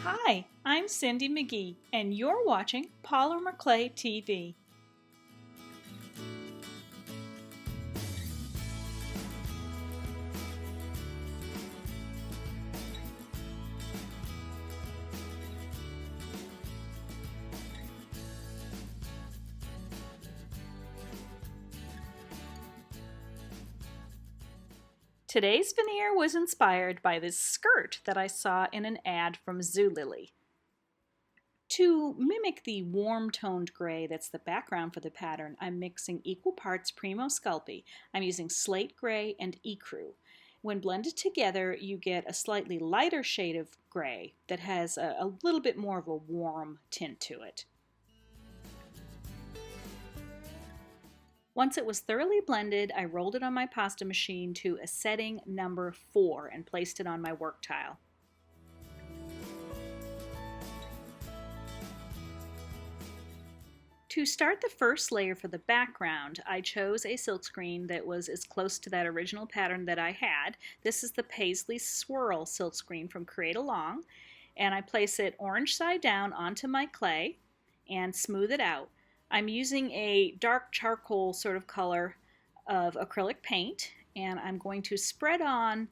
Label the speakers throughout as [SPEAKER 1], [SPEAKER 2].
[SPEAKER 1] Hi, I'm Cindi McGee, and you're watching Polymer Clay TV. Today's veneer was inspired by this skirt that I saw in an ad from Zulily. To mimic the warm-toned gray that's the background for the pattern, I'm mixing equal parts Primo Sculpey. I'm using slate gray and ecru. When blended together, you get a slightly lighter shade of gray that has a little bit more of a warm tint to it. Once it was thoroughly blended, I rolled it on my pasta machine to a setting number 4 and placed it on my work tile. To start the first layer for the background, I chose a silkscreen that was as close to that original pattern that I had. This is the Paisley Swirl silkscreen from Create Along, and I place it orange side down onto my clay and smooth it out. I'm using a dark charcoal sort of color of acrylic paint, and I'm going to spread on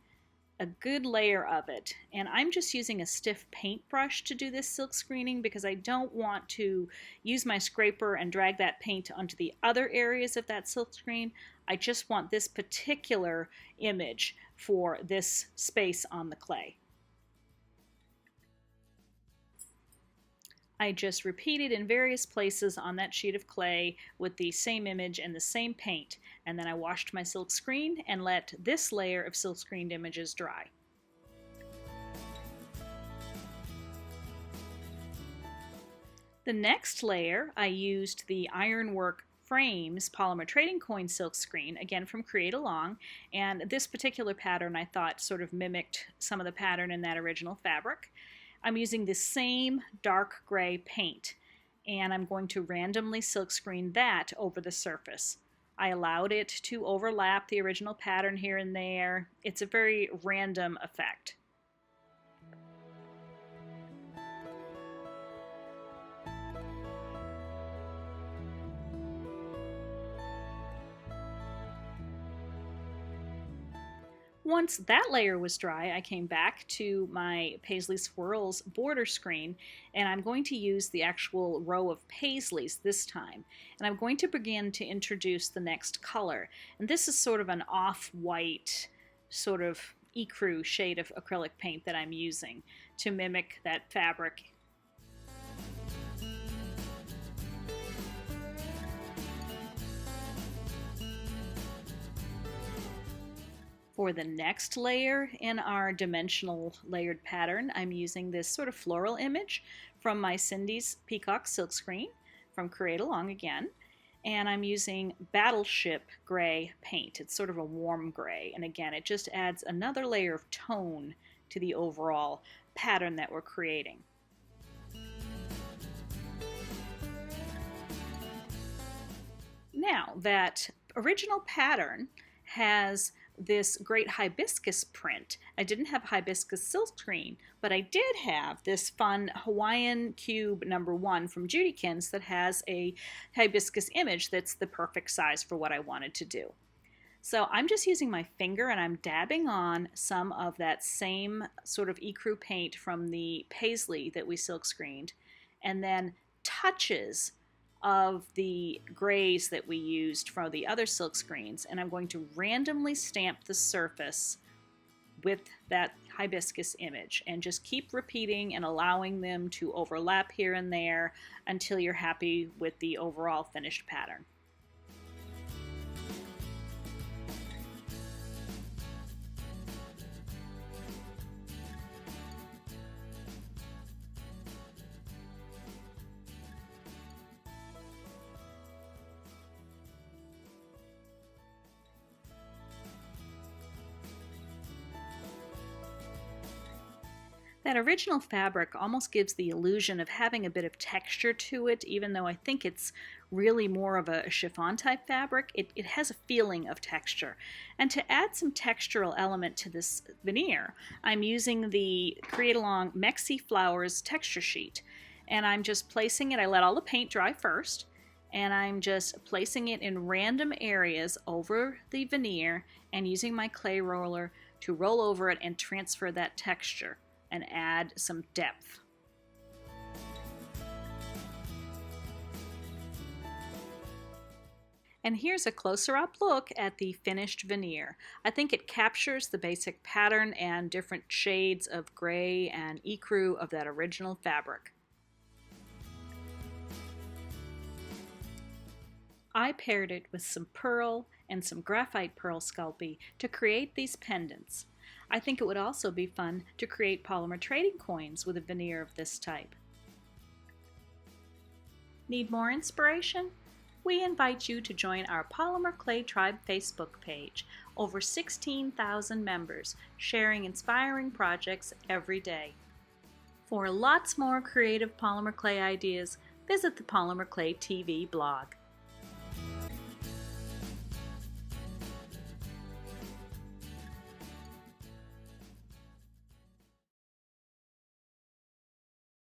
[SPEAKER 1] a good layer of it. And I'm just using a stiff paintbrush to do this silk screening because I don't want to use my scraper and drag that paint onto the other areas of that silk screen. I just want this particular image for this space on the clay. I just repeated in various places on that sheet of clay with the same image and the same paint, and then I washed my silk screen and let this layer of silk screened images dry. The next layer, I used the Ironwork Frames Polymer Trading Coin silk screen, again from Create Along, and this particular pattern I thought sort of mimicked some of the pattern in that original fabric. I'm using the same dark gray paint, and I'm going to randomly silk screen that over the surface. I allowed it to overlap the original pattern here and there. It's a very random effect. Once that layer was dry, I came back to my Paisley Swirls border screen, and I'm going to use the actual row of paisleys this time. And I'm going to begin to introduce the next color. And this is sort of an off-white, sort of ecru shade of acrylic paint that I'm using to mimic that fabric. For the next layer in our dimensional layered pattern, I'm using this sort of floral image from my Cindy's Peacock silkscreen from Create Along again. And I'm using Battleship Gray paint. It's sort of a warm gray. And again, it just adds another layer of tone to the overall pattern that we're creating. Now, that original pattern has this great hibiscus print. I didn't have hibiscus silkscreen, but I did have this fun Hawaiian cube number 1 from Judykins that has a hibiscus image that's the perfect size for what I wanted to do. So I'm just using my finger and I'm dabbing on some of that same sort of ecru paint from the paisley that we silk screened, and then touches of the grays that we used from the other silk screens, and I'm going to randomly stamp the surface with that hibiscus image and just keep repeating and allowing them to overlap here and there until you're happy with the overall finished pattern. That original fabric almost gives the illusion of having a bit of texture to it, even though I think it's really more of a chiffon type fabric. It has a feeling of texture. And to add some textural element to this veneer, I'm using the Create Along Mexi Flowers texture sheet. And I'm just placing it, I let all the paint dry first, and I'm just placing it in random areas over the veneer and using my clay roller to roll over it and transfer that texture and add some depth. And here's a closer up look at the finished veneer. I think it captures the basic pattern and different shades of gray and ecru of that original fabric. I paired it with some pearl and some graphite pearl sculpey to create these pendants. I think it would also be fun to create polymer trading coins with a veneer of this type. Need more inspiration? We invite you to join our Polymer Clay Tribe Facebook page. Over 16,000 members sharing inspiring projects every day. For lots more creative polymer clay ideas, visit the Polymer Clay TV blog.